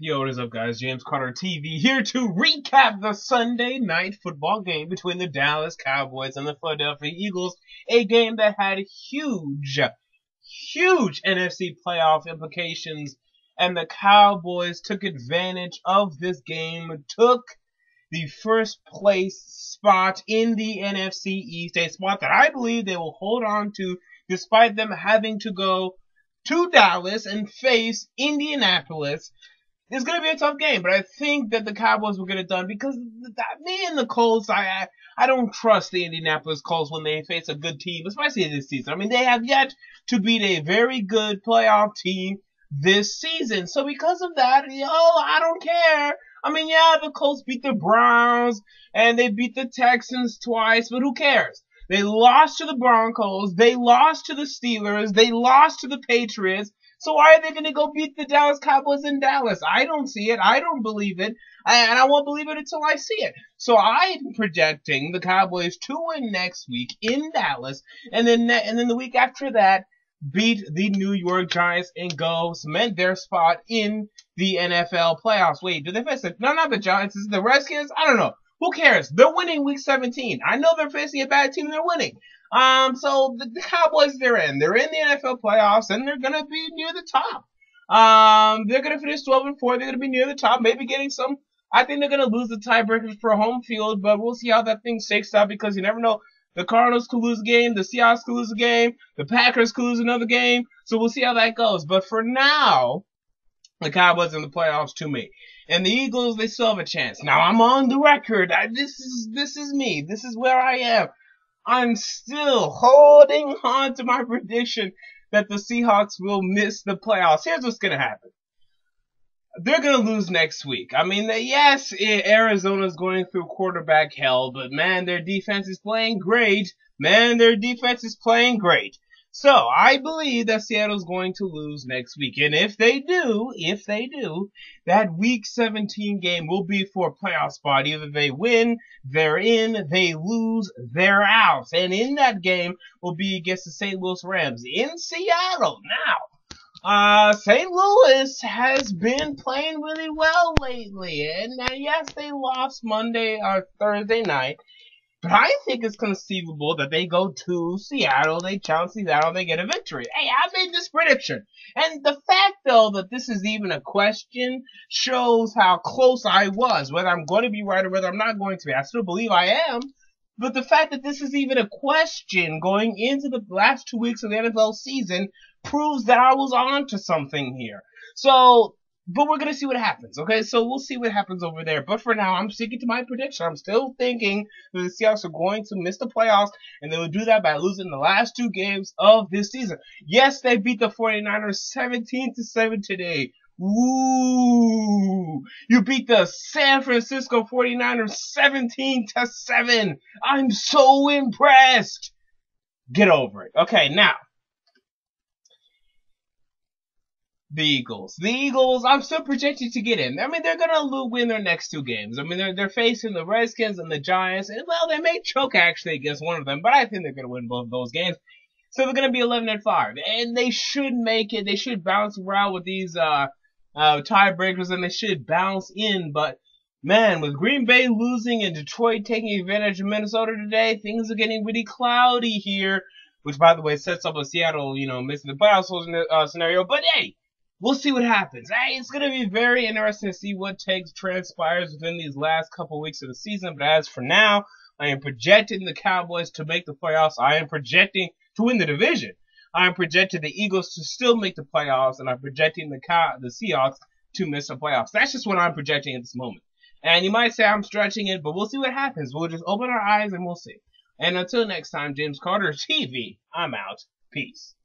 Yo, what is up, guys? James Carter TV here to recap the Sunday night football game between the Dallas Cowboys and the Philadelphia Eagles, a game that had huge NFC playoff implications, and the Cowboys took advantage of this game, took the first place spot in the NFC East, a spot that I believe they will hold on to despite them having to go to Dallas and face Indianapolis. It's going to be a tough game, but I think that the Cowboys will get it done because me and the Colts, I don't trust the Indianapolis Colts when they face a good team, especially this season. I mean, they have yet to beat a very good playoff team this season. So because of that, I don't care. I mean, yeah, the Colts beat the Browns and they beat the Texans twice, but who cares? They lost to the Broncos, they lost to the Steelers, they lost to the Patriots. So why are they going to go beat the Dallas Cowboys in Dallas? I don't see it. I don't believe it. And I won't believe it until I see it. So I'm projecting the Cowboys to win next week in Dallas. And then the week after that, beat the New York Giants and go cement their spot in the NFL playoffs. Wait, do they face it? No, not the Giants. Is it the Redskins? I don't know. Who cares? They're winning week 17. I know they're facing a bad team. They're winning. So the Cowboys, they're in the NFL playoffs, and they're gonna be near the top. They're gonna finish 12-4. They're gonna be near the top, maybe getting some. I think they're gonna lose the tiebreakers for home field, but we'll see how that thing shakes out because you never know. The Cardinals could lose a game, the Seahawks could lose a game, the Packers could lose another game. So we'll see how that goes. But for now, the Cowboys in the playoffs to me. And the Eagles, they still have a chance. Now I'm on the record. This is me. This is where I am. I'm still holding on to my prediction that the Seahawks will miss the playoffs. Here's what's going to happen. They're going to lose next week. I mean, yes, Arizona's going through quarterback hell, but man, their defense is playing great. So I believe that Seattle's going to lose next week. And if they do, that week 17 game will be for a playoff spot. Either they win, they're in, they lose, they're out. And in that game will be against the St. Louis Rams in Seattle. Now, St. Louis has been playing really well lately. And yes, they lost Monday or Thursday night. But I think it's conceivable that they go to Seattle, they challenge Seattle, they get a victory. Hey, I made this prediction. And the fact, though, that this is even a question shows how close I was, whether I'm going to be right or whether I'm not going to be. I still believe I am. But the fact that this is even a question going into the last 2 weeks of the NFL season proves that I was on to something here. But we're going to see what happens, okay? So we'll see what happens over there. But for now, I'm sticking to my prediction. I'm still thinking that the Seahawks are going to miss the playoffs, and they will do that by losing the last 2 games of this season. Yes, they beat the 49ers 17-7 today. Ooh, you beat the San Francisco 49ers 17-7. I'm so impressed. Get over it. Okay, now. The Eagles, I'm still projected to get in. I mean, they're gonna win their next 2 games. I mean, they're facing the Redskins and the Giants, and well, they may choke actually against one of them, but I think they're gonna win both of those games. So they're gonna be 11-5, and they should make it. They should bounce around with these tiebreakers, and they should bounce in. But man, with Green Bay losing and Detroit taking advantage of Minnesota today, things are getting really cloudy here. Which, by the way, sets up a Seattle, missing the playoffs scenario. But hey. We'll see what happens. Hey, it's going to be very interesting to see what transpires within these last couple weeks of the season. But as for now, I am projecting the Cowboys to make the playoffs. I am projecting to win the division. I am projecting the Eagles to still make the playoffs. And I'm projecting the Seahawks to miss the playoffs. That's just what I'm projecting at this moment. And you might say I'm stretching it, but we'll see what happens. We'll just open our eyes and we'll see. And until next time, James Carter TV, I'm out. Peace.